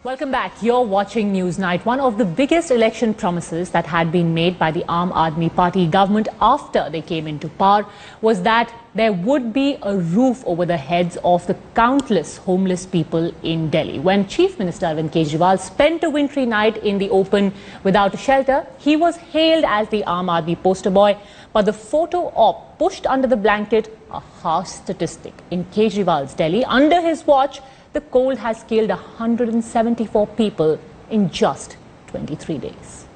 Welcome back. You're watching Newsnight. One of the biggest election promises that had been made by the Aam Aadmi Party government after they came into power was that there would be a roof over the heads of the countless homeless people in Delhi. When Chief Minister Arvind Kejriwal spent a wintry night in the open without a shelter, he was hailed as the Aam Aadmi poster boy. But the photo op pushed under the blanket a harsh statistic. In Kejriwal's Delhi, under his watch, the cold has killed 174 people in just 23 days.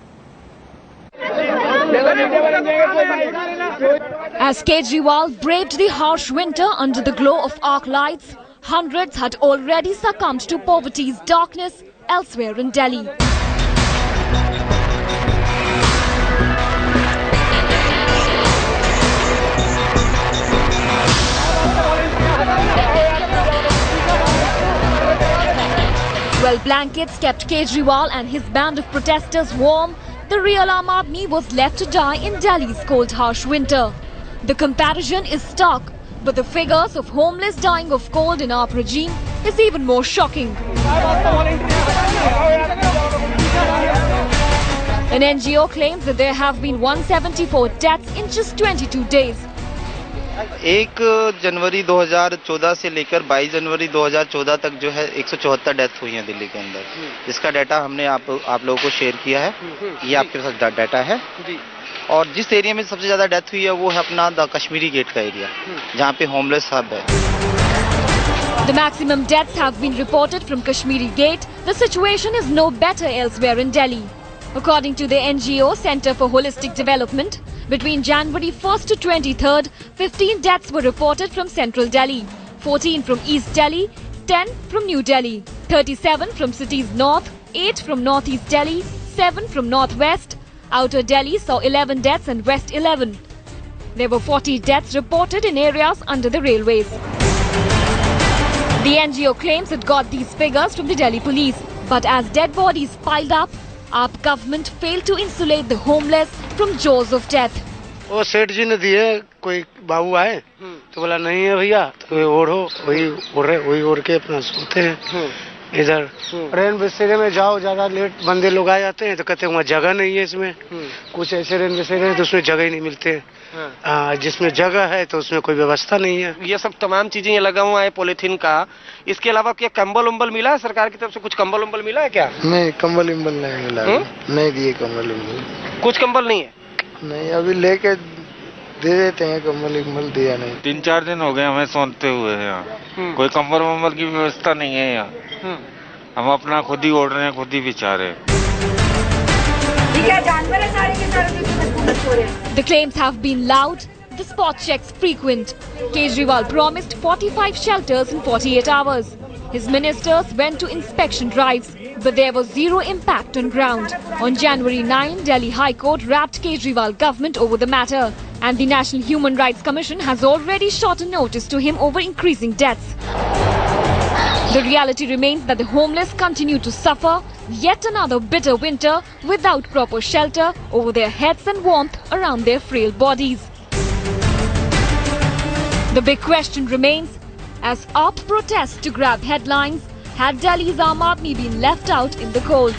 As Kejriwal braved the harsh winter under the glow of arc lights, hundreds had already succumbed to poverty's darkness elsewhere in Delhi. Well, blankets kept Kejriwal and his band of protesters warm. The real Aam Aadmi was left to die in Delhi's cold, harsh winter. The comparison is stark, but the figures of homeless dying of cold in our regime is even more shocking. An NGO claims that there have been 174 deaths in just 22 days. 1 जनवरी 2014 से लेकर 22 जनवरी 2014 तक जो है 174 death हुई हैं दिल्ली के अंदर, जिसका डाटा हमने आप लोगों को शेयर किया है। ये आपके पास डाटा है। और जिस एरिया में सबसे ज्यादा डेथ हुई है वो है अपना द कश्मीरी गेट का एरिया, जहाँ पे होमलेस हब है। The maximum deaths have been reported from Kashmiri Gate. The situation is no better elsewhere in Delhi. According to the NGO Center for Holistic Development, between January 1st to 23rd, 15 deaths were reported from Central Delhi, 14 from East Delhi, 10 from New Delhi, 37 from cities north, 8 from Northeast Delhi, 7 from Northwest. Outer Delhi saw 11 deaths and West 11. There were 40 deaths reported in areas under the railways. The NGO claims it got these figures from the Delhi police, but as dead bodies piled up, our government failed to insulate the homeless from jaws of death. वो सेठ जी ने दिए, कोई बाबू आए तो बोला नहीं है भैया, तो ओढ़ो, वही ओढ़ के अपना सोते हैं। इधर रेन बसेरे में जाओ, ज्यादा लेट बंदे लोग आ जाते हैं तो कहते हैं वहाँ जगह नहीं है इसमें। कुछ ऐसे रेन बसेरे हैं तो उसमें जगह ही नहीं मिलते। जिसमें जगह है तो उसमें कोई व्यवस्था नहीं है। ये सब तमाम चीजें ये लगा हुआ है पॉलिथीन का। इसके अलावा क्या कंबल उम्बल मिला है सरकार की तरफ से? कुछ कंबल उम्बल मिला है क्या? नहीं, कंबल उम्बल नहीं मिला। नहीं दिए कंबल उम्बल। कुछ कंबल नहीं है? नहीं, अभी लेके दे देते हैं, कंबल उम्बल दिया नहीं। 3-4 दिन हो गए हमें सोते हुए यहाँ। कोई कंबल उम्बल की व्यवस्था नहीं है यहाँ। हम अपना खुद ही ओढ़ रहे हैं, खुद ही बिछा रहे हैं। The claims have been loud, the spot checks frequent. Kejriwal promised 45 shelters in 48 hours. His ministers went to inspection drives, but there was zero impact on ground. On January 9, Delhi High Court wrapped Kejriwal government over the matter, and the National Human Rights Commission has already shot a notice to him over increasing deaths. The reality remains that the homeless continue to suffer yet another bitter winter without proper shelter over their heads and warmth around their frail bodies. The big question remains, as AAP protests to grab headlines, had Delhi's Aam Aadmi been left out in the cold?